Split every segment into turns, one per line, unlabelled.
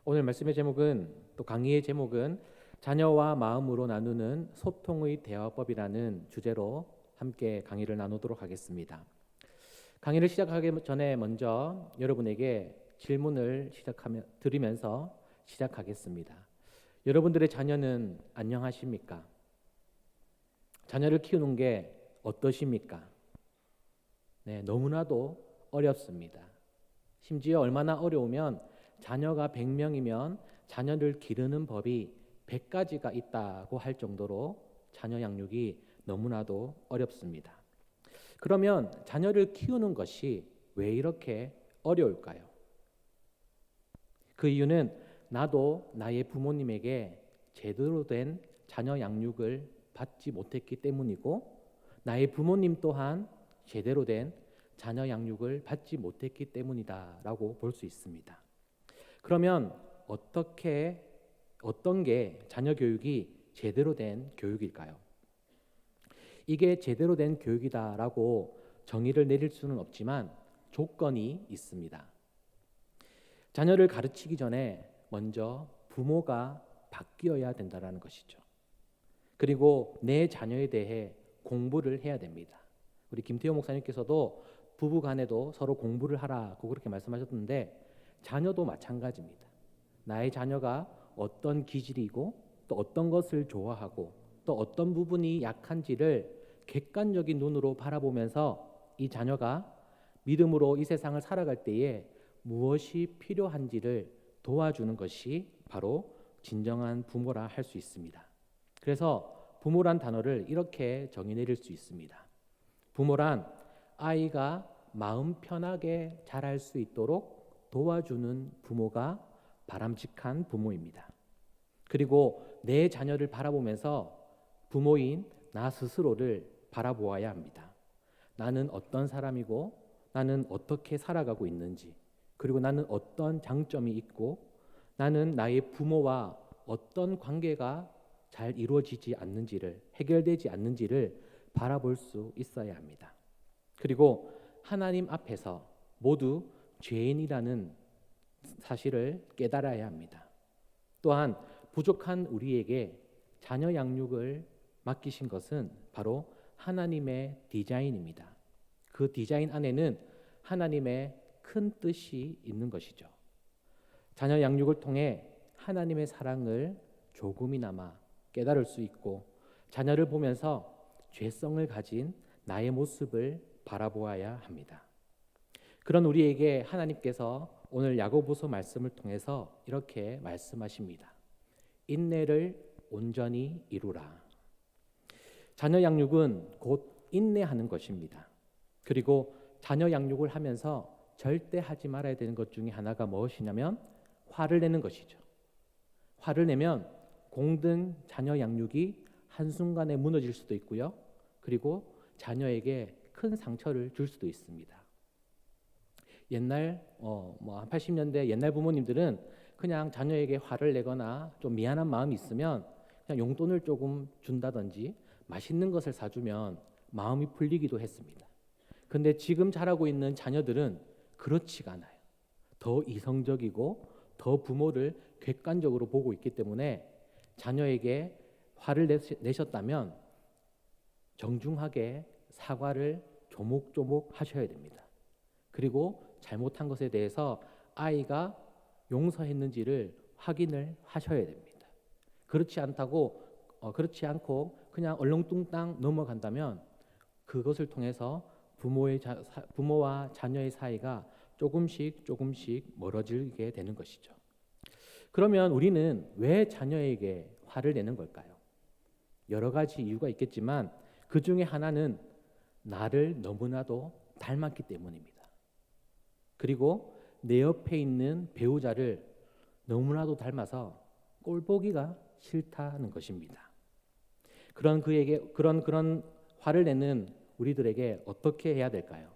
오늘 말씀의 제목은 또 강의의 제목은 자녀와 마음으로 나누는 소통의 대화법이라는 주제로 함께 강의를 나누도록 하겠습니다. 강의를 시작하기 전에 먼저 여러분에게 질문을 드리면서 시작하겠습니다. 여러분들의 자녀는 안녕하십니까? 자녀를 키우는 게 어떠십니까? 네, 너무나도 어렵습니다. 심지어 얼마나 어려우면 자녀가 100명이면 자녀를 기르는 법이 100가지가 있다고 할 정도로 자녀 양육이 너무나도 어렵습니다. 그러면 자녀를 키우는 것이 왜 이렇게 어려울까요? 그 이유는 나도 나의 부모님에게 제대로 된 자녀 양육을 받지 못했기 때문이고, 나의 부모님 또한 제대로 된 자녀 양육을 받지 못했기 때문이다라고 볼 수 있습니다. 그러면 어떤 게 자녀 교육이 제대로 된 교육일까요? 이게 제대로 된 교육이다라고 정의를 내릴 수는 없지만 조건이 있습니다. 자녀를 가르치기 전에 먼저 부모가 바뀌어야 된다는 것이죠. 그리고 내 자녀에 대해 공부를 해야 됩니다. 우리 김태호 목사님께서도 부부 간에도 서로 공부를 하라고 그렇게 말씀하셨는데, 자녀도 마찬가지입니다. 나의 자녀가 어떤 기질이고 또 어떤 것을 좋아하고 또 어떤 부분이 약한지를 객관적인 눈으로 바라보면서 이 자녀가 믿음으로 이 세상을 살아갈 때에 무엇이 필요한지를 도와주는 것이 바로 진정한 부모라 할 수 있습니다. 그래서 부모란 단어를 이렇게 정의 내릴 수 있습니다. 부모란 아이가 마음 편하게 자랄 수 있도록 도와주는 부모가 바람직한 부모입니다. 그리고 내 자녀를 바라보면서 부모인 나 스스로를 바라보아야 합니다. 나는 어떤 사람이고 나는 어떻게 살아가고 있는지, 그리고 나는 어떤 장점이 있고 나는 나의 부모와 어떤 관계가 잘 이루어지지 않는지를, 해결되지 않는지를 바라볼 수 있어야 합니다. 그리고 하나님 앞에서 모두 죄인이라는 사실을 깨달아야 합니다. 또한 부족한 우리에게 자녀 양육을 맡기신 것은 바로 하나님의 디자인입니다. 그 디자인 안에는 하나님의 큰 뜻이 있는 것이죠. 자녀 양육을 통해 하나님의 사랑을 조금이나마 깨달을 수 있고, 자녀를 보면서 죄성을 가진 나의 모습을 바라보아야 합니다. 그런 우리에게 하나님께서 오늘 야고보서 말씀을 통해서 이렇게 말씀하십니다. 인내를 온전히 이루라. 자녀 양육은 곧 인내하는 것입니다. 그리고 자녀 양육을 하면서 절대 하지 말아야 되는 것 중에 하나가 무엇이냐면 화를 내는 것이죠. 화를 내면 공든 자녀 양육이 한순간에 무너질 수도 있고요. 그리고 자녀에게 큰 상처를 줄 수도 있습니다. 옛날 한 80년대 옛날 부모님들은 그냥 자녀에게 화를 내거나 좀 미안한 마음이 있으면 그냥 용돈을 조금 준다든지 맛있는 것을 사주면 마음이 풀리기도 했습니다. 근데 지금 자라고 있는 자녀들은 그렇지가 않아요. 더 이성적이고 더 부모를 객관적으로 보고 있기 때문에 자녀에게 화를 내셨다면 정중하게 사과를 조목조목 하셔야 됩니다. 그리고 잘못한 것에 대해서 아이가 용서했는지를 확인을 하셔야 됩니다. 그렇지 않고 그냥 얼렁뚱땅 넘어간다면 그것을 통해서 부모와 자녀의 사이가 조금씩 멀어지게 되는 것이죠. 그러면 우리는 왜 자녀에게 화를 내는 걸까요? 여러 가지 이유가 있겠지만 그 중에 하나는 나를 너무나도 닮았기 때문입니다. 그리고 내 옆에 있는 배우자를 너무나도 닮아서 꼴보기가 싫다는 것입니다. 그런 화를 내는 우리들에게 어떻게 해야 될까요?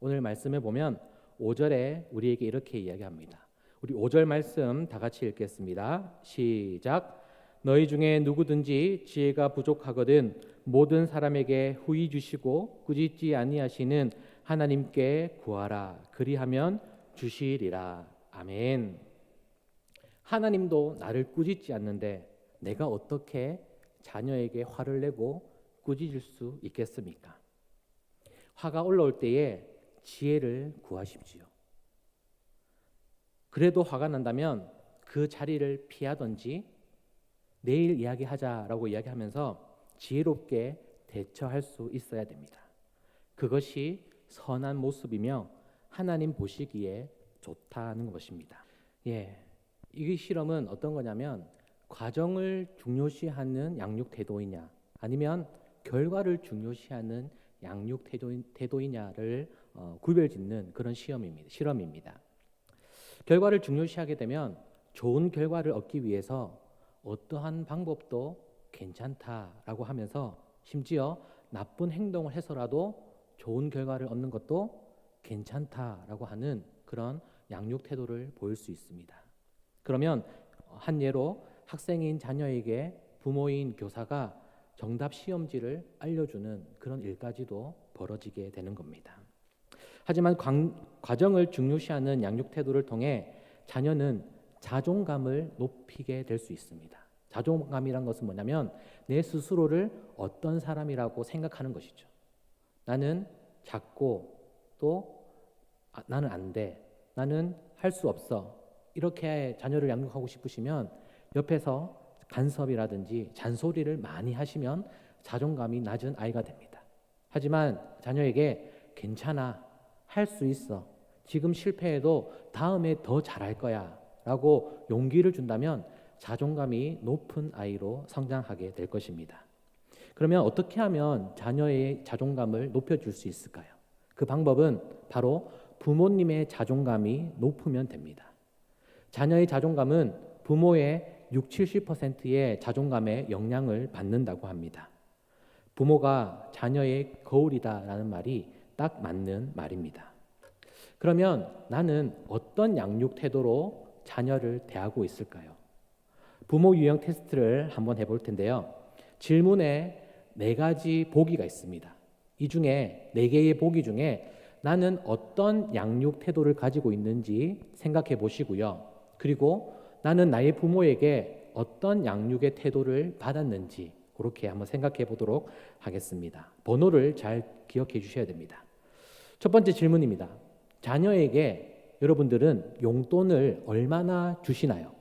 오늘 말씀에 보면 5절에 우리에게 이렇게 이야기합니다. 우리 5절 말씀 다 같이 읽겠습니다. 시작. 너희 중에 누구든지 지혜가 부족하거든 모든 사람에게 후히 주시고 꾸짖지 아니하시는 하나님께 구하라. 그리하면 주시리라. 아멘. 하나님도 나를 꾸짖지 않는데 내가 어떻게 자녀에게 화를 내고 꾸짖을 수 있겠습니까? 화가 올라올 때에 지혜를 구하십시오. 그래도 화가 난다면 그 자리를 피하든지 내일 이야기하자라고 이야기하면서 지혜롭게 대처할 수 있어야 됩니다. 그것이 선한 모습이며 하나님 보시기에 좋다는 것입니다. 이 실험은 어떤 거냐면 과정을 중요시하는 양육 태도이냐 아니면 결과를 중요시하는 양육 태도이냐를 구별짓는 그런 실험입니다. 결과를 중요시하게 되면 좋은 결과를 얻기 위해서 어떠한 방법도 괜찮다라고 하면서 심지어 나쁜 행동을 해서라도 좋은 결과를 얻는 것도 괜찮다라고 하는 그런 양육 태도를 보일 수 있습니다. 그러면 한 예로 학생인 자녀에게 부모인 교사가 정답 시험지를 알려주는 그런 일까지도 벌어지게 되는 겁니다. 하지만 과정을 중요시하는 양육 태도를 통해 자녀는 자존감을 높이게 될 수 있습니다. 자존감이란 것은 뭐냐면 내 스스로를 어떤 사람이라고 생각하는 것이죠. 나는 작고 또 나는 안 돼. 나는 할 수 없어. 이렇게 자녀를 양육하고 싶으시면 옆에서 간섭이라든지 잔소리를 많이 하시면 자존감이 낮은 아이가 됩니다. 하지만 자녀에게 괜찮아. 할 수 있어. 지금 실패해도 다음에 더 잘할 거야. 라고 용기를 준다면 자존감이 높은 아이로 성장하게 될 것입니다. 그러면 어떻게 하면 자녀의 자존감을 높여줄 수 있을까요? 그 방법은 바로 부모님의 자존감이 높으면 됩니다. 자녀의 자존감은 부모의 60-70%의 자존감에 영향을 받는다고 합니다. 부모가 자녀의 거울이다라는 말이 딱 맞는 말입니다. 그러면 나는 어떤 양육 태도로 자녀를 대하고 있을까요? 부모 유형 테스트를 한번 해볼 텐데요. 질문에 4가지 보기가 있습니다. 이 중에 4개의 보기 중에 나는 어떤 양육 태도를 가지고 있는지 생각해 보시고요. 그리고 나는 나의 부모에게 어떤 양육의 태도를 받았는지 그렇게 한번 생각해 보도록 하겠습니다. 번호를 잘 기억해 주셔야 됩니다. 첫 번째 질문입니다. 자녀에게 여러분들은 용돈을 얼마나 주시나요?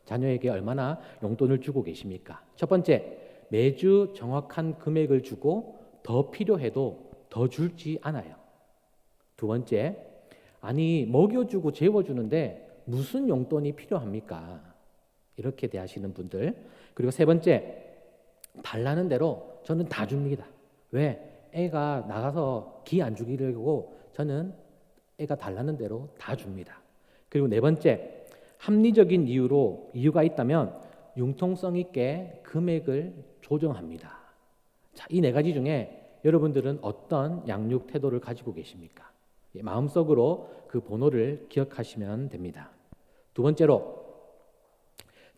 자녀에게 얼마나 용돈을 주고 계십니까? 첫 번째, 매주 정확한 금액을 주고 더 필요해도 더 줄지 않아요. 두 번째, 아니 먹여주고 재워주는데 무슨 용돈이 필요합니까? 이렇게 대하시는 분들. 그리고 세 번째, 달라는 대로 저는 다 줍니다. 왜? 애가 나가서 기 안 주기려고 저는 애가 달라는 대로 다 줍니다. 그리고 네 번째, 합리적인 이유가 있다면 융통성 있게 금액을 조정합니다. 자, 이 4가지 중에 여러분들은 어떤 양육 태도를 가지고 계십니까? 마음속으로 그 번호를 기억하시면 됩니다. 두 번째로,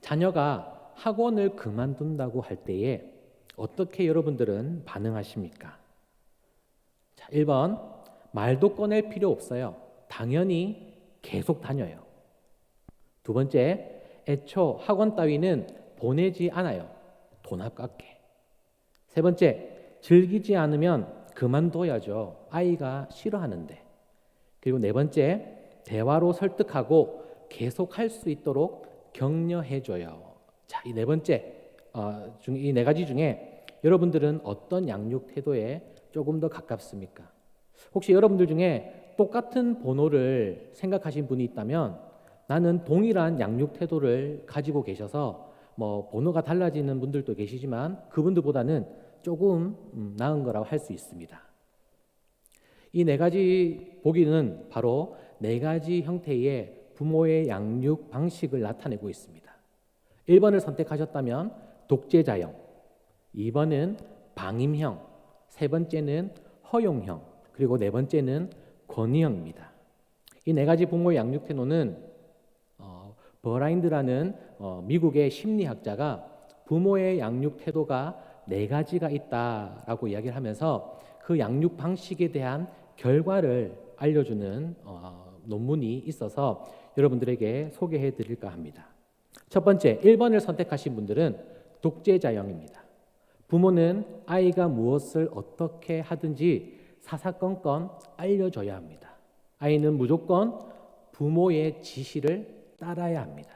자녀가 학원을 그만둔다고 할 때에 어떻게 여러분들은 반응하십니까? 자, 1번, 말도 꺼낼 필요 없어요. 당연히 계속 다녀요. 두 번째, 애초 학원 따위는 보내지 않아요. 돈 아깝게. 세 번째, 즐기지 않으면 그만둬야죠. 아이가 싫어하는데. 그리고 네 번째, 대화로 설득하고 계속 할 수 있도록 격려해줘요. 자, 이 4번째, 이 4가지 중에 여러분들은 어떤 양육 태도에 조금 더 가깝습니까? 혹시 여러분들 중에 똑같은 번호를 생각하신 분이 있다면 나는 동일한 양육 태도를 가지고 계셔서 번호가 달라지는 분들도 계시지만 그분들보다는 조금 나은 거라고 할 수 있습니다. 이 4가지 보기는 바로 4가지 형태의 부모의 양육 방식을 나타내고 있습니다. 1번을 선택하셨다면 독재자형, 2번은 방임형, 세 번째는 허용형, 그리고 네 번째는 권위형입니다. 이 4가지 부모의 양육 태도는 버라인드라는 미국의 심리학자가 부모의 양육 태도가 4가지가 있다라고 이야기를 하면서 그 양육 방식에 대한 결과를 알려주는 논문이 있어서 여러분들에게 소개해 드릴까 합니다. 첫 번째, 1번을 선택하신 분들은 독재자형입니다. 부모는 아이가 무엇을 어떻게 하든지 사사건건 알려줘야 합니다. 아이는 무조건 부모의 지시를 따라야 합니다.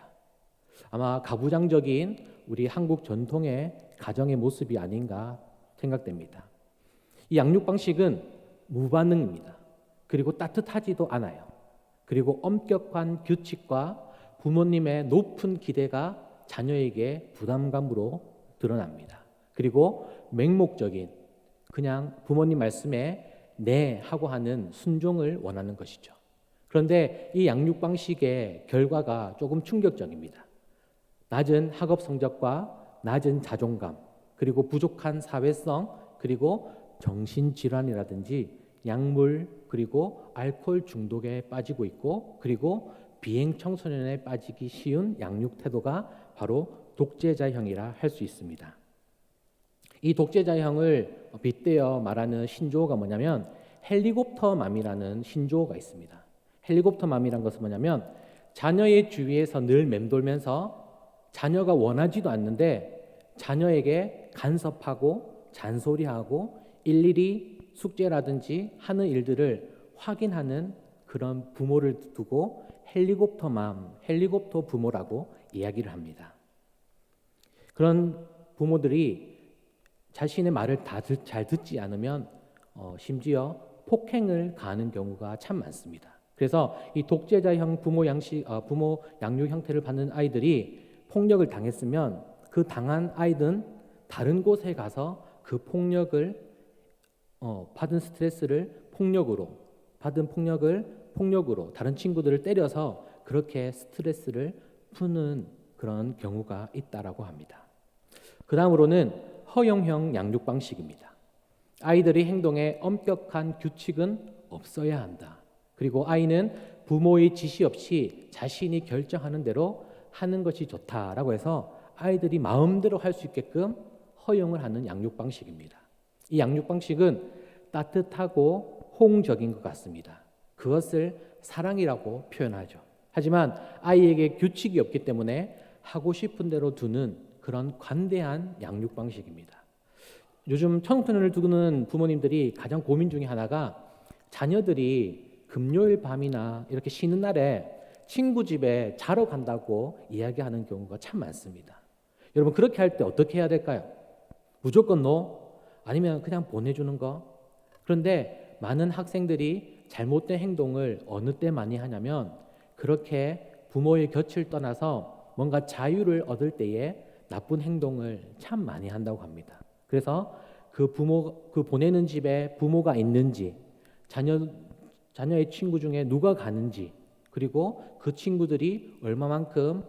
아마 가부장적인 우리 한국 전통의 가정의 모습이 아닌가 생각됩니다. 이 양육 방식은 무반응입니다. 그리고 따뜻하지도 않아요. 그리고 엄격한 규칙과 부모님의 높은 기대가 자녀에게 부담감으로 드러납니다. 그리고 맹목적인 그냥 부모님 말씀에 네 하고 하는 순종을 원하는 것이죠. 그런데 이 양육 방식의 결과가 조금 충격적입니다. 낮은 학업 성적과 낮은 자존감, 그리고 부족한 사회성, 그리고 정신질환이라든지 약물, 그리고 알코올 중독에 빠지고 있고, 그리고 비행 청소년에 빠지기 쉬운 양육 태도가 바로 독재자형이라 할 수 있습니다. 이 독재자형을 빗대어 말하는 신조어가 뭐냐면 헬리콥터맘이라는 신조어가 있습니다. 헬리콥터맘이란 것은 뭐냐면 자녀의 주위에서 늘 맴돌면서 자녀가 원하지도 않는데 자녀에게 간섭하고 잔소리하고 일일이 숙제라든지 하는 일들을 확인하는 그런 부모를 두고 헬리콥터맘, 헬리콥터 부모라고 이야기를 합니다. 그런 부모들이 자신의 말을 다 잘 듣지 않으면 심지어 폭행을 가하는 경우가 참 많습니다. 그래서 이 독재자형 부모 양육 형태를 받는 아이들이 폭력을 당했으면 그 당한 아이들은 다른 곳에 가서 그 폭력을 받은 스트레스를 받은 폭력으로 다른 친구들을 때려서 그렇게 스트레스를 푸는 그런 경우가 있다라고 합니다. 그 다음으로는 허용형 양육 방식입니다. 아이들의 행동에 엄격한 규칙은 없어야 한다. 그리고 아이는 부모의 지시 없이 자신이 결정하는 대로 하는 것이 좋다라고 해서 아이들이 마음대로 할 수 있게끔 허용을 하는 양육 방식입니다. 이 양육 방식은 따뜻하고 호응적인 것 같습니다. 그것을 사랑이라고 표현하죠. 하지만 아이에게 규칙이 없기 때문에 하고 싶은 대로 두는 그런 관대한 양육 방식입니다. 요즘 청소년을 두는 부모님들이 가장 고민 중에 하나가 자녀들이 금요일 밤이나 이렇게 쉬는 날에 친구 집에 자러 간다고 이야기하는 경우가 참 많습니다. 여러분 그렇게 할 때 어떻게 해야 될까요? 무조건 노? 아니면 그냥 보내주는 거? 그런데 많은 학생들이 잘못된 행동을 어느 때 많이 하냐면 그렇게 부모의 곁을 떠나서 뭔가 자유를 얻을 때에 나쁜 행동을 참 많이 한다고 합니다. 그래서 그 보내는 집에 부모가 있는지, 자녀의 친구 중에 누가 가는지, 그리고 그 친구들이 얼마만큼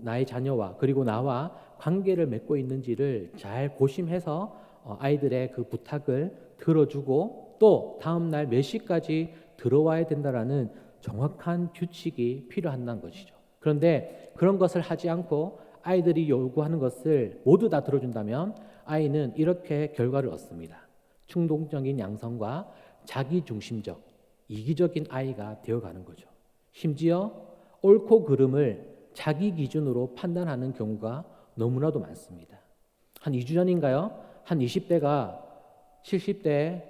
나의 자녀와 그리고 나와 관계를 맺고 있는지를 잘 고심해서 아이들의 그 부탁을 들어주고 또 다음 날 몇 시까지 들어와야 된다라는 정확한 규칙이 필요한다는 것이죠. 그런데 그런 것을 하지 않고 아이들이 요구하는 것을 모두 다 들어준다면 아이는 이렇게 결과를 얻습니다. 충동적인 양성과 자기중심적, 이기적인 아이가 되어가는 거죠. 심지어 옳고 그름을 자기 기준으로 판단하는 경우가 너무나도 많습니다. 한 2주 전인가요? 한 20대가 70대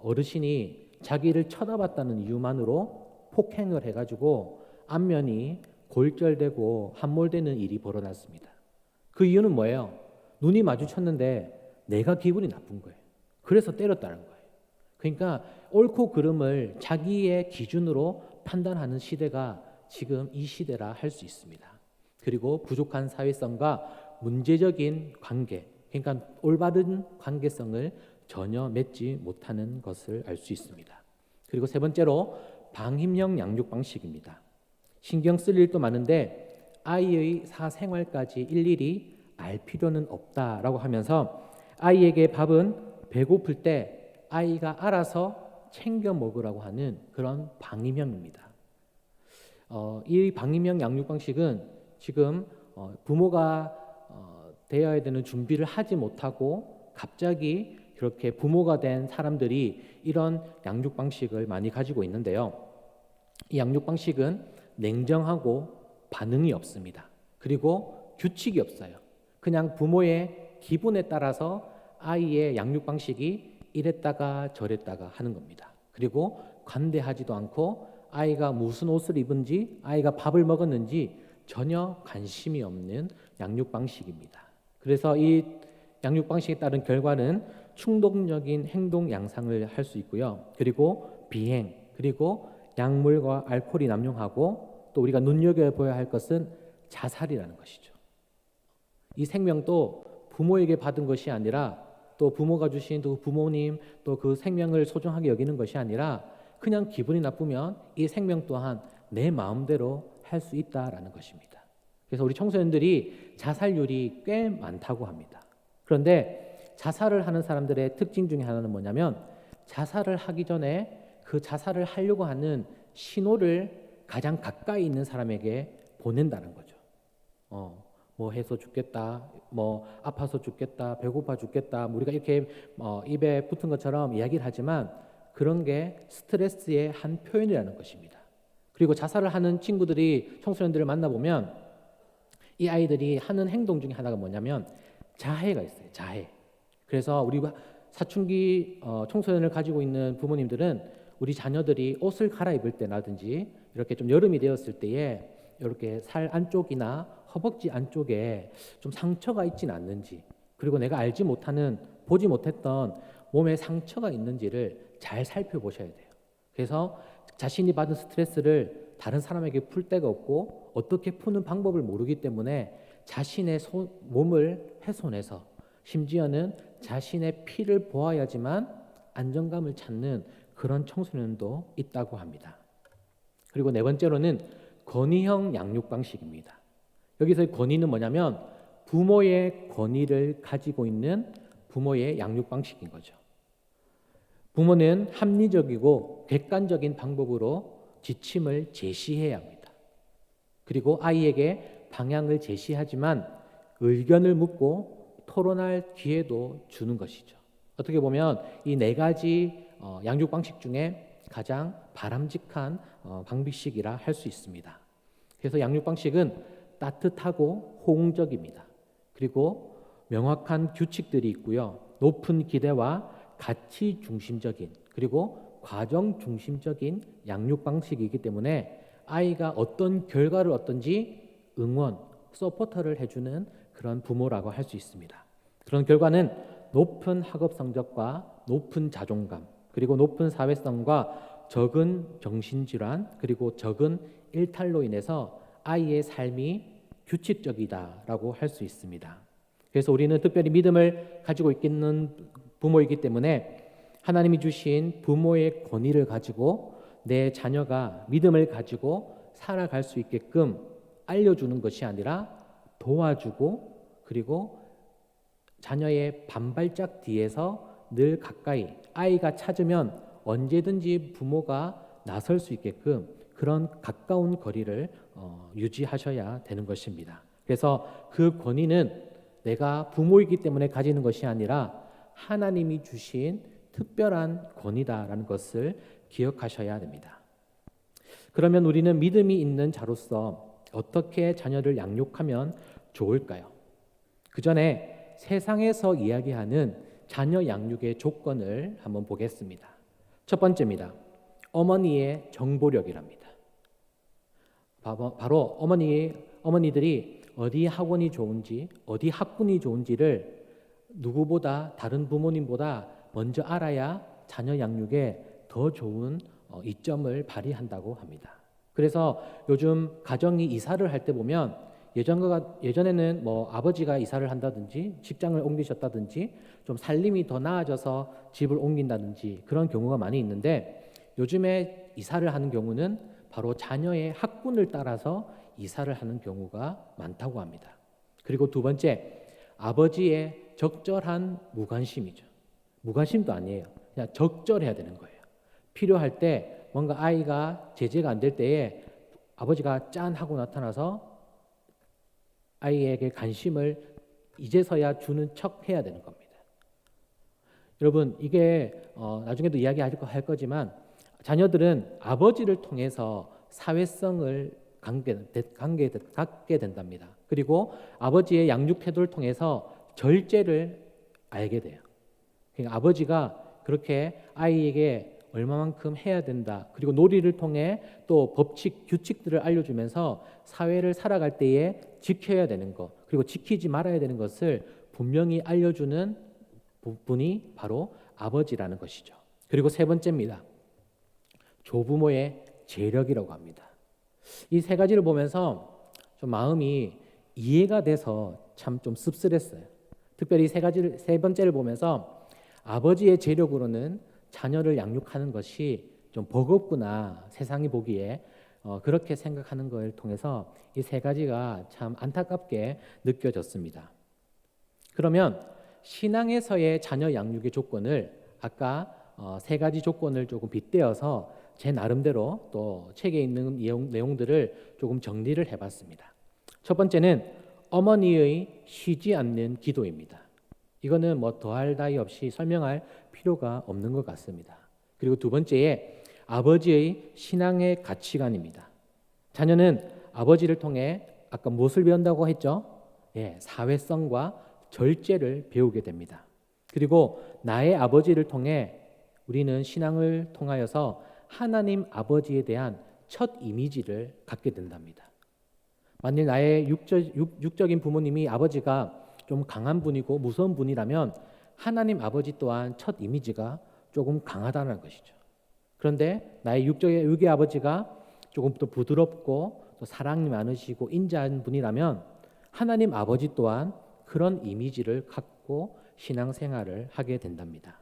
어르신이 자기를 쳐다봤다는 이유만으로 폭행을 해가지고 안면이 골절되고 함몰되는 일이 벌어졌습니다. 그 이유는 뭐예요? 눈이 마주쳤는데 내가 기분이 나쁜 거예요. 그래서 때렸다는 거예요. 그러니까 옳고 그름을 자기의 기준으로 판단하는 시대가 지금 이 시대라 할 수 있습니다. 그리고 부족한 사회성과 문제적인 관계, 그러니까 올바른 관계성을 전혀 맺지 못하는 것을 알 수 있습니다. 그리고 세 번째로 방임형 양육 방식입니다. 신경 쓸 일도 많은데 아이의 사생활까지 일일이 알 필요는 없다라고 하면서 아이에게 밥은 배고플 때 아이가 알아서 챙겨 먹으라고 하는 그런 방임형입니다. 이 방임형 양육 방식은 지금 부모가 되어야 되는 준비를 하지 못하고 갑자기 그렇게 부모가 된 사람들이 이런 양육 방식을 많이 가지고 있는데요. 이 양육 방식은 냉정하고 반응이 없습니다. 그리고 규칙이 없어요. 그냥 부모의 기분에 따라서 아이의 양육 방식이 이랬다가 저랬다가 하는 겁니다. 그리고 관대하지도 않고 아이가 무슨 옷을 입은지, 아이가 밥을 먹었는지 전혀 관심이 없는 양육 방식입니다. 그래서 이 양육 방식에 따른 결과는 충동적인 행동 양상을 할 수 있고요. 그리고 비행, 그리고 약물과 알코올이 남용하고, 또 우리가 눈여겨봐야 할 것은 자살이라는 것이죠. 이 생명도 부모에게 받은 것이 아니라, 또 부모가 주신 또 부모님, 또 그 생명을 소중하게 여기는 것이 아니라 그냥 기분이 나쁘면 이 생명 또한 내 마음대로 할 수 있다라는 것입니다. 그래서 우리 청소년들이 자살률이 꽤 많다고 합니다. 그런데 자살을 하는 사람들의 특징 중에 하나는 뭐냐면, 자살을 하기 전에 그 자살을 하려고 하는 신호를 가장 가까이 있는 사람에게 보낸다는 거죠. 뭐 해서 죽겠다, 뭐 아파서 죽겠다, 배고파 죽겠다, 우리가 이렇게 입에 붙은 것처럼 이야기를 하지만 그런 게 스트레스의 한 표현이라는 것입니다. 그리고 자살을 하는 친구들이, 청소년들을 만나보면 이 아이들이 하는 행동 중에 하나가 뭐냐면 자해가 있어요. 자해. 그래서 우리 사춘기 청소년을 가지고 있는 부모님들은 우리 자녀들이 옷을 갈아입을 때라든지 이렇게 좀 여름이 되었을 때에 이렇게 살 안쪽이나 허벅지 안쪽에 좀 상처가 있지는 않는지, 그리고 내가 알지 못하는, 보지 못했던 몸에 상처가 있는지를 잘 살펴보셔야 돼요. 그래서 자신이 받은 스트레스를 다른 사람에게 풀 데가 없고 어떻게 푸는 방법을 모르기 때문에 자신의 몸을 훼손해서, 심지어는 자신의 피를 보아야지만 안정감을 찾는 그런 청소년도 있다고 합니다. 그리고 네 번째로는 권위형 양육 방식입니다. 여기서의 권위는 뭐냐면 부모의 권위를 가지고 있는 부모의 양육 방식인 거죠. 부모는 합리적이고 객관적인 방법으로 지침을 제시해야 합니다. 그리고 아이에게 방향을 제시하지만 의견을 묻고 토론할 기회도 주는 것이죠. 어떻게 보면 이 네 가지 양육 방식 중에 가장 바람직한 방식이라 할 수 있습니다. 그래서 양육 방식은 따뜻하고 호응적입니다. 그리고 명확한 규칙들이 있고요. 높은 기대와 가치 중심적인, 그리고 과정 중심적인 양육 방식이기 때문에 아이가 어떤 결과를 얻든지 응원, 서포터를 해주는 그런 부모라고 할 수 있습니다. 그런 결과는 높은 학업 성적과 높은 자존감, 그리고 높은 사회성과 적은 정신질환, 그리고 적은 일탈로 인해서 아이의 삶이 규칙적이다라고 할 수 있습니다. 그래서 우리는 특별히 믿음을 가지고 있는 부모이기 때문에 하나님이 주신 부모의 권위를 가지고 내 자녀가 믿음을 가지고 살아갈 수 있게끔 알려주는 것이 아니라 도와주고, 그리고 자녀의 반발짝 뒤에서 늘 가까이, 아이가 찾으면 언제든지 부모가 나설 수 있게끔 그런 가까운 거리를 유지하셔야 되는 것입니다. 그래서 그 권위는 내가 부모이기 때문에 가지는 것이 아니라 하나님이 주신 특별한 권위다라는 것을 기억하셔야 됩니다. 그러면 우리는 믿음이 있는 자로서 어떻게 자녀를 양육하면 좋을까요? 그 전에 세상에서 이야기하는 자녀 양육의 조건을 한번 보겠습니다. 첫 번째입니다. 어머니의 정보력이랍니다. 바로 어머니들이 어디 학원이 좋은지, 어디 학군이 좋은지를 누구보다, 다른 부모님보다 먼저 알아야 자녀 양육에 더 좋은 이점을 발휘한다고 합니다. 그래서 요즘 가정이 이사를 할 때 보면 예전에는 뭐 아버지가 이사를 한다든지 직장을 옮기셨다든지 좀 살림이 더 나아져서 집을 옮긴다든지 그런 경우가 많이 있는데, 요즘에 이사를 하는 경우는 바로 자녀의 학군을 따라서 이사를 하는 경우가 많다고 합니다. 그리고 두 번째, 아버지의 적절한 무관심이죠. 무관심도 아니에요. 그냥 적절해야 되는 거예요. 필요할 때 뭔가 아이가 제재가 안 될 때에 아버지가 짠 하고 나타나서 아이에게 관심을 이제서야 주는 척 해야 되는 겁니다. 여러분, 이게 나중에도 이야기할 거지만 자녀들은 아버지를 통해서 사회성을 갖게 된답니다. 그리고 아버지의 양육 태도를 통해서 절제를 알게 돼요. 그러니까 아버지가 그렇게 아이에게 얼마만큼 해야 된다. 그리고 놀이를 통해 또 법칙, 규칙들을 알려주면서 사회를 살아갈 때에 지켜야 되는 것, 그리고 지키지 말아야 되는 것을 분명히 알려주는 분이 바로 아버지라는 것이죠. 그리고 세 번째입니다. 조부모의 재력이라고 합니다. 이 세 가지를 보면서 좀 마음이 이해가 돼서 참 좀 씁쓸했어요. 특별히 세 번째를 보면서 아버지의 재력으로는 자녀를 양육하는 것이 좀 버겁구나, 세상이 보기에 그렇게 생각하는 걸 통해서 이 세 가지가 참 안타깝게 느껴졌습니다. 그러면 신앙에서의 자녀 양육의 조건을 아까 세 가지 조건을 조금 빗대어서 제 나름대로 또 책에 있는 내용들을 조금 정리를 해봤습니다. 첫 번째는 어머니의 쉬지 않는 기도입니다. 이거는 뭐 더할 나위 없이 설명할 필요가 없는 것 같습니다. 그리고 두 번째에 아버지의 신앙의 가치관입니다. 자녀는 아버지를 통해 아까 무엇을 배운다고 했죠? 사회성과 절제를 배우게 됩니다. 그리고 나의 아버지를 통해 우리는 신앙을 통하여서 하나님 아버지에 대한 첫 이미지를 갖게 된답니다. 만일 나의 육적인 부모님이 아버지가 좀 강한 분이고 무서운 분이라면 하나님 아버지 또한 첫 이미지가 조금 강하다는 것이죠. 그런데 나의 육의 아버지가 조금 더 부드럽고 또 사랑이 많으시고 인자한 분이라면 하나님 아버지 또한 그런 이미지를 갖고 신앙생활을 하게 된답니다.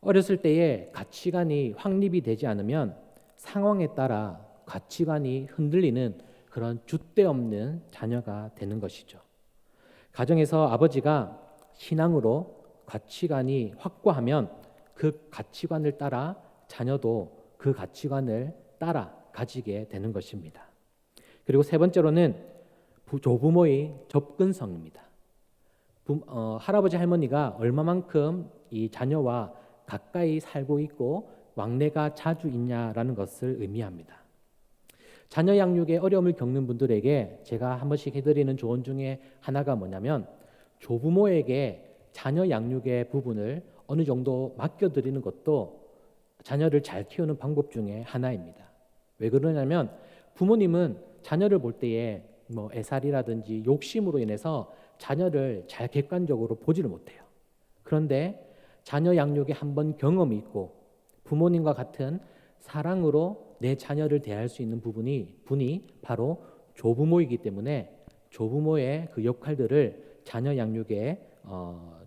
어렸을 때에 가치관이 확립이 되지 않으면 상황에 따라 가치관이 흔들리는 그런 줏대 없는 자녀가 되는 것이죠. 가정에서 아버지가 신앙으로 가치관이 확고하면 그 가치관을 따라 자녀도 그 가치관을 따라 가지게 되는 것입니다. 그리고 세 번째로는 조부모의 접근성입니다. 할아버지 할머니가 얼마만큼 이 자녀와 가까이 살고 있고 왕래가 자주 있냐라는 것을 의미합니다. 자녀 양육에 어려움을 겪는 분들에게 제가 한 번씩 해드리는 조언 중에 하나가 뭐냐면 조부모에게 자녀 양육의 부분을 어느 정도 맡겨드리는 것도 자녀를 잘 키우는 방법 중에 하나입니다. 왜 그러냐면 부모님은 자녀를 볼 때에 뭐 애살이라든지 욕심으로 인해서 자녀를 잘 객관적으로 보지를 못해요. 그런데 자녀 양육에 한번 경험이 있고 부모님과 같은 사랑으로 내 자녀를 대할 수 있는 분이 바로 조부모이기 때문에 조부모의 그 역할들을 자녀 양육에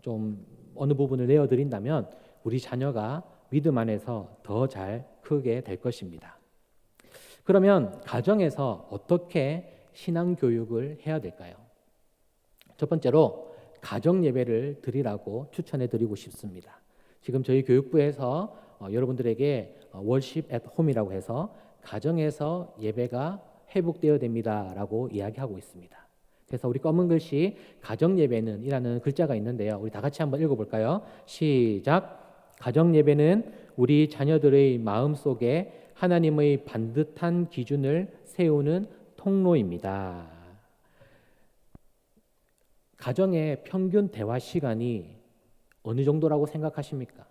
좀 어느 부분을 내어드린다면 우리 자녀가 믿음 안에서 더 잘 크게 될 것입니다. 그러면 가정에서 어떻게 신앙 교육을 해야 될까요? 첫 번째로 가정 예배를 드리라고 추천해 드리고 싶습니다. 지금 저희 교육부에서 여러분들에게 월십 앳 홈이라고 해서 가정에서 예배가 회복되어야 됩니다라고 이야기하고 있습니다. 그래서 우리 검은 글씨 가정 예배는 이라는 글자가 있는데요. 우리 다 같이 한번 읽어볼까요? 시작. 가정 예배는 우리 자녀들의 마음속에 하나님의 반듯한 기준을 세우는 통로입니다. 가정의 평균 대화 시간이 어느 정도라고 생각하십니까?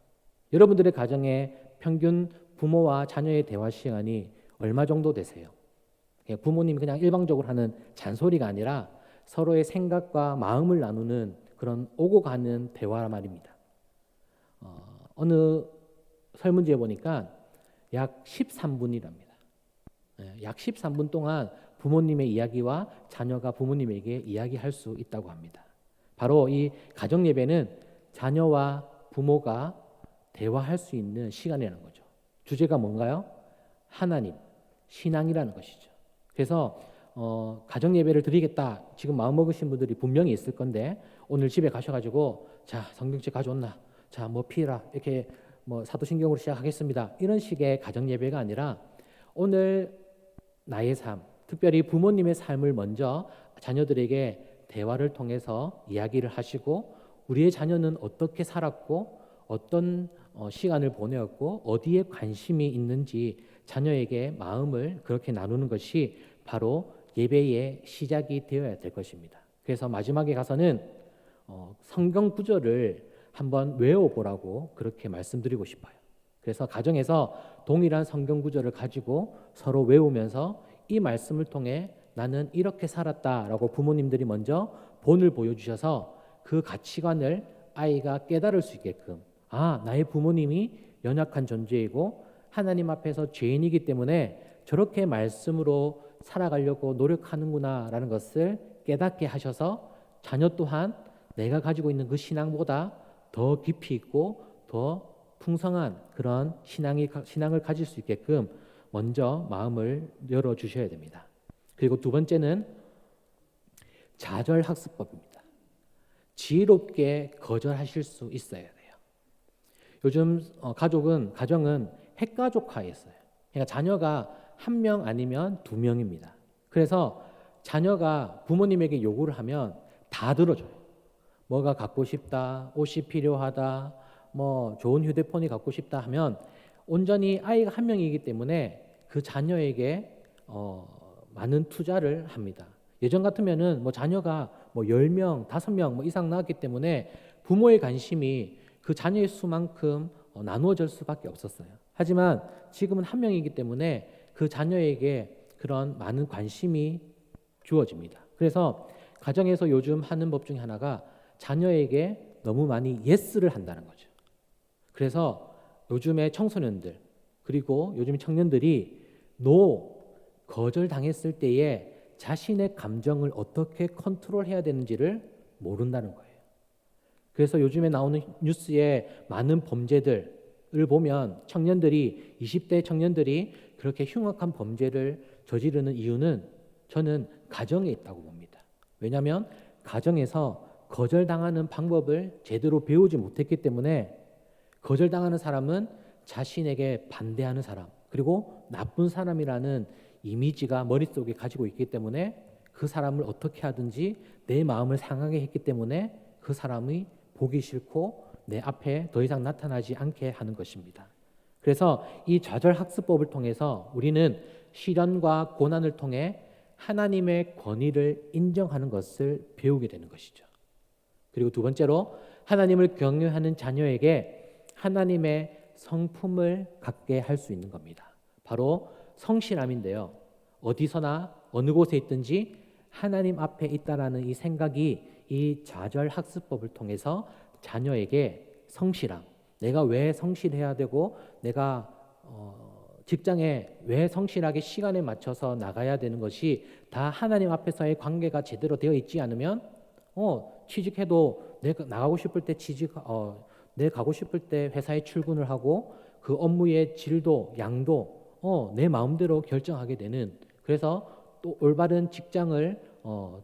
여러분들의 가정의 평균 부모와 자녀의 대화 시간이 얼마 정도 되세요? 부모님이 그냥 일방적으로 하는 잔소리가 아니라 서로의 생각과 마음을 나누는 그런 오고 가는 대화 말입니다. 어느 설문지에 보니까 약 13분이랍니다. 약 13분 동안 부모님의 이야기와 자녀가 부모님에게 이야기할 수 있다고 합니다. 바로 이 가정 예배는 자녀와 부모가 대화할 수 있는 시간이라는 거죠. 주제가 뭔가요? 하나님, 신앙이라는 것이죠. 그래서 가정 예배를 드리겠다 지금 마음먹으신 분들이 분명히 있을 건데 오늘 집에 가셔가지고 자 성경책 가져온나, 자 뭐 피라 이렇게 뭐 사도신경으로 시작하겠습니다. 이런 식의 가정 예배가 아니라 오늘 나의 삶, 특별히 부모님의 삶을 먼저 자녀들에게 대화를 통해서 이야기를 하시고 우리의 자녀는 어떻게 살았고 어떤 시간을 보내었고 어디에 관심이 있는지 자녀에게 마음을 그렇게 나누는 것이 바로 예배의 시작이 되어야 될 것입니다. 그래서 마지막에 가서는 성경 구절을 한번 외워보라고 그렇게 말씀드리고 싶어요. 그래서 가정에서 동일한 성경 구절을 가지고 서로 외우면서 이 말씀을 통해 나는 이렇게 살았다라고 부모님들이 먼저 본을 보여주셔서 그 가치관을 아이가 깨달을 수 있게끔, 나의 부모님이 연약한 존재이고 하나님 앞에서 죄인이기 때문에 저렇게 말씀으로 살아가려고 노력하는구나라는 것을 깨닫게 하셔서 자녀 또한 내가 가지고 있는 그 신앙보다 더 깊이 있고 더 풍성한 그런 신앙을 가질 수 있게끔 먼저 마음을 열어주셔야 됩니다. 그리고 두 번째는 좌절학습법입니다. 지혜롭게 거절하실 수 있어야 돼요. 요즘 가정은 핵가족화했어요. 그러니까 자녀가 한 명 아니면 두 명입니다. 그래서 자녀가 부모님에게 요구를 하면 다 들어줘요. 뭐가 갖고 싶다, 옷이 필요하다, 뭐 좋은 휴대폰이 갖고 싶다 하면 온전히 아이가 한 명이기 때문에 그 자녀에게 많은 투자를 합니다. 예전 같으면은 뭐 자녀가 뭐 10명, 5명 뭐 이상 나왔기 때문에 부모의 관심이 그 자녀의 수만큼 나누어질 수밖에 없었어요. 하지만 지금은 한 명이기 때문에 그 자녀에게 그런 많은 관심이 주어집니다. 그래서 가정에서 요즘 하는 법 중에 하나가 자녀에게 너무 많이 예스를 한다는 거죠. 그래서 요즘의 청소년들 그리고 요즘 청년들이 거절당했을 때에 자신의 감정을 어떻게 컨트롤해야 되는지를 모른다는 거예요. 그래서 요즘에 나오는 뉴스에 많은 범죄들을 보면 20대 청년들이 그렇게 흉악한 범죄를 저지르는 이유는 저는 가정에 있다고 봅니다. 왜냐하면 가정에서 거절당하는 방법을 제대로 배우지 못했기 때문에 거절당하는 사람은 자신에게 반대하는 사람 그리고 나쁜 사람이라는 이미지가 머릿속에 가지고 있기 때문에 그 사람을 어떻게 하든지 내 마음을 상하게 했기 때문에 그 사람이 보기 싫고 내 앞에 더 이상 나타나지 않게 하는 것입니다. 그래서 이 좌절학습법을 통해서 우리는 시련과 고난을 통해 하나님의 권위를 인정하는 것을 배우게 되는 것이죠. 그리고 두 번째로 하나님을 경외하는 자녀에게 하나님의 성품을 갖게 할 수 있는 겁니다. 바로 성실함인데요. 어디서나 어느 곳에 있든지 하나님 앞에 있다라는 이 생각이 이 좌절학습법을 통해서 자녀에게 성실함, 내가 왜 성실해야 되고 내가 직장에 왜 성실하게 시간에 맞춰서 나가야 되는 것이 다 하나님 앞에서의 관계가 제대로 되어 있지 않으면 취직해도 내가 나가고 싶을 때 내 가고 싶을 때 회사에 출근을 하고 그 업무의 질도 양도 내 마음대로 결정하게 되는, 그래서 또 올바른 직장을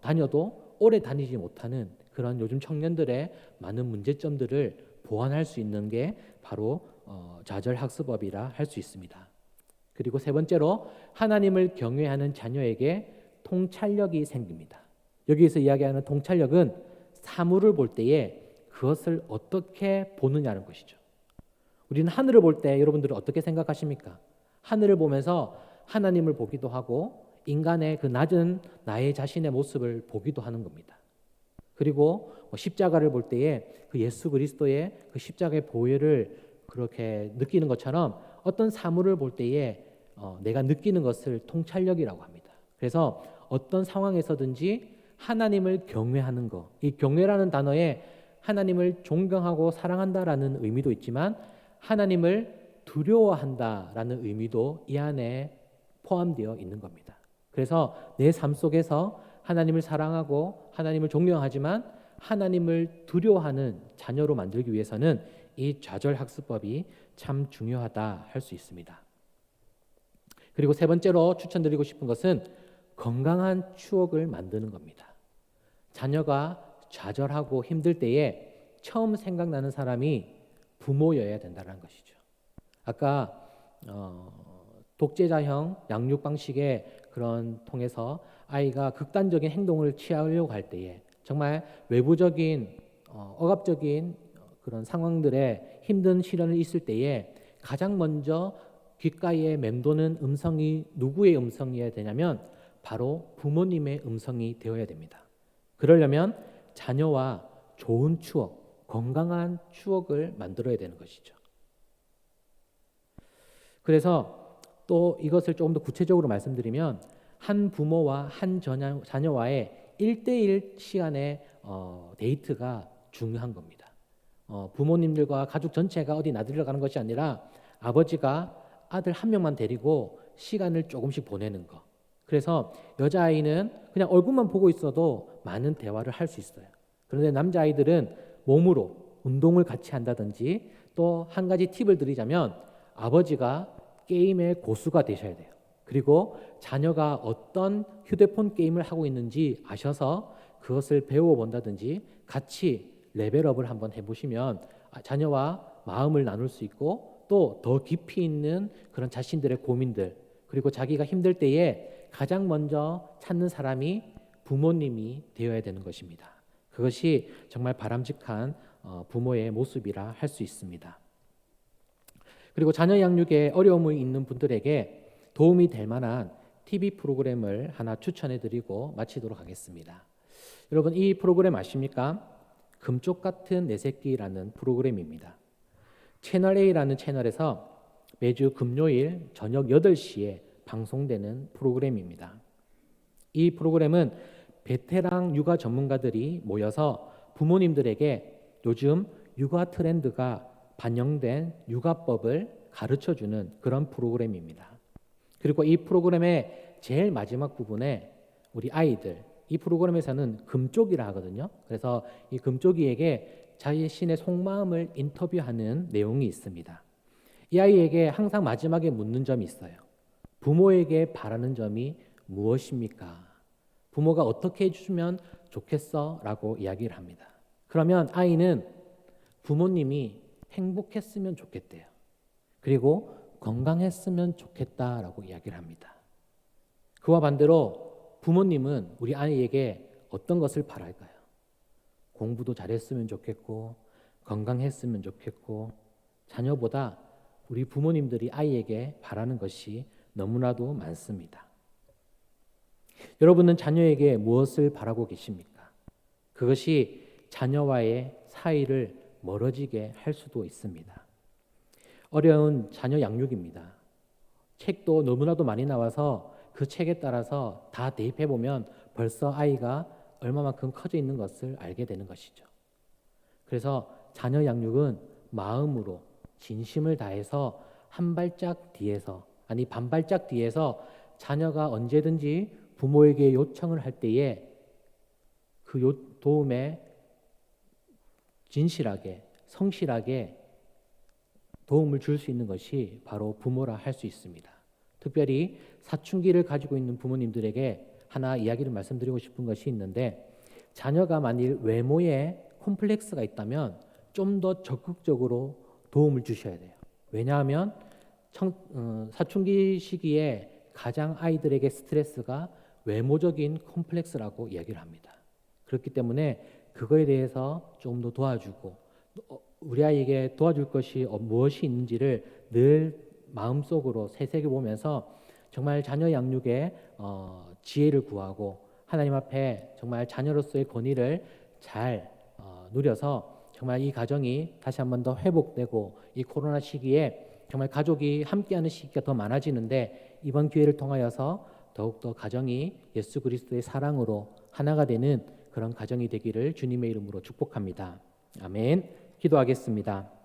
다녀도 오래 다니지 못하는 그런 요즘 청년들의 많은 문제점들을 보완할 수 있는 게 바로 좌절학습법이라 할 수 있습니다. 그리고 세 번째로 하나님을 경외하는 자녀에게 통찰력이 생깁니다. 여기에서 이야기하는 통찰력은 사물을 볼 때에 그것을 어떻게 보느냐는 것이죠. 우리는 하늘을 볼 때 여러분들은 어떻게 생각하십니까? 하늘을 보면서 하나님을 보기도 하고 인간의 그 낮은 나의 자신의 모습을 보기도 하는 겁니다. 그리고 십자가를 볼 때에 그 예수 그리스도의 그 십자가의 보혈을 그렇게 느끼는 것처럼 어떤 사물을 볼 때에 내가 느끼는 것을 통찰력이라고 합니다. 그래서 어떤 상황에서든지 하나님을 경외하는 것, 이 경외라는 단어에 하나님을 존경하고 사랑한다라는 의미도 있지만 하나님을 두려워한다라는 의미도 이 안에 포함되어 있는 겁니다. 그래서 내 삶 속에서 하나님을 사랑하고 하나님을 존경하지만 하나님을 두려워하는 자녀로 만들기 위해서는 이 좌절학습법이 참 중요하다 할 수 있습니다. 그리고 세 번째로 추천드리고 싶은 것은 건강한 추억을 만드는 겁니다. 자녀가 좌절하고 힘들 때에 처음 생각나는 사람이 부모여야 된다는 것이죠. 아까 독재자형 양육 방식의 그런 통해서 아이가 극단적인 행동을 취하려고 할 때에 정말 외부적인 억압적인 그런 상황들에 힘든 시련을 있을 때에 가장 먼저 귓가에 맴도는 음성이 누구의 음성이어야 되냐면 바로 부모님의 음성이 되어야 됩니다. 그러려면 자녀와 좋은 추억, 건강한 추억을 만들어야 되는 것이죠. 그래서 또 이것을 조금 더 구체적으로 말씀드리면 한 부모와 한 자녀와의 1대1 시간의 데이트가 중요한 겁니다. 부모님들과 가족 전체가 어디 나들이를 가는 것이 아니라 아버지가 아들 한 명만 데리고 시간을 조금씩 보내는 거. 그래서 여자아이는 그냥 얼굴만 보고 있어도 많은 대화를 할 수 있어요. 그런데 남자아이들은 몸으로 운동을 같이 한다든지 또 한 가지 팁을 드리자면 아버지가 게임의 고수가 되셔야 돼요. 그리고 자녀가 어떤 휴대폰 게임을 하고 있는지 아셔서 그것을 배워본다든지 같이 레벨업을 한번 해보시면 자녀와 마음을 나눌 수 있고 또 더 깊이 있는 그런 자신들의 고민들 그리고 자기가 힘들 때에 가장 먼저 찾는 사람이 부모님이 되어야 되는 것입니다. 그것이 정말 바람직한 부모의 모습이라 할 수 있습니다. 그리고 자녀 양육에 어려움이 있는 분들에게 도움이 될 만한 TV 프로그램을 하나 추천해드리고 마치도록 하겠습니다. 여러분 이 프로그램 아십니까? 금쪽 같은 내 새끼라는 프로그램입니다. 채널 A라는 채널에서 매주 금요일 저녁 8시에 방송되는 프로그램입니다. 이 프로그램은 베테랑 육아 전문가들이 모여서 부모님들에게 요즘 육아 트렌드가 반영된 육아법을 가르쳐주는 그런 프로그램입니다. 그리고 이 프로그램의 제일 마지막 부분에 우리 아이들, 이 프로그램에서는 금쪽이라 하거든요. 그래서 이 금쪽이에게 자신의 속마음을 인터뷰하는 내용이 있습니다. 이 아이에게 항상 마지막에 묻는 점이 있어요. 부모에게 바라는 점이 무엇입니까? 부모가 어떻게 해주면 좋겠어? 라고 이야기를 합니다. 그러면 아이는 부모님이 행복했으면 좋겠대요. 그리고 건강했으면 좋겠다라고 이야기를 합니다. 그와 반대로 부모님은 우리 아이에게 어떤 것을 바랄까요? 공부도 잘했으면 좋겠고 건강했으면 좋겠고 자녀보다 우리 부모님들이 아이에게 바라는 것이 너무나도 많습니다. 여러분은 자녀에게 무엇을 바라고 계십니까? 그것이 자녀와의 사이를 멀어지게 할 수도 있습니다. 어려운 자녀 양육입니다. 책도 너무나도 많이 나와서 그 책에 따라서 다 대입해 보면 벌써 아이가 얼마만큼 커져 있는 것을 알게 되는 것이죠. 그래서 자녀 양육은 마음으로 진심을 다해서 한 발짝 뒤에서 아니 반발짝 뒤에서 자녀가 언제든지 부모에게 요청을 할 때에 그 도움에 진실하게 성실하게 도움을 줄 수 있는 것이 바로 부모라 할 수 있습니다. 특별히 사춘기를 가지고 있는 부모님들에게 하나 이야기를 말씀드리고 싶은 것이 있는데 자녀가 만일 외모에 콤플렉스가 있다면 좀 더 적극적으로 도움을 주셔야 돼요. 왜냐하면 사춘기 시기에 가장 아이들에게 스트레스가 외모적인 콤플렉스라고 이야기를 합니다. 그렇기 때문에 그거에 대해서 좀 더 도와주고 우리 아이에게 도와줄 것이 무엇이 있는지를 늘 마음속으로 새새겨보면서 정말 자녀 양육에 지혜를 구하고 하나님 앞에 정말 자녀로서의 권위를 잘 누려서 정말 이 가정이 다시 한 번 더 회복되고 이 코로나 시기에 정말 가족이 함께하는 시기가 더 많아지는데 이번 기회를 통하여서 더욱더 가정이 예수 그리스도의 사랑으로 하나가 되는 그런 가정이 되기를 주님의 이름으로 축복합니다. 아멘. 기도하겠습니다.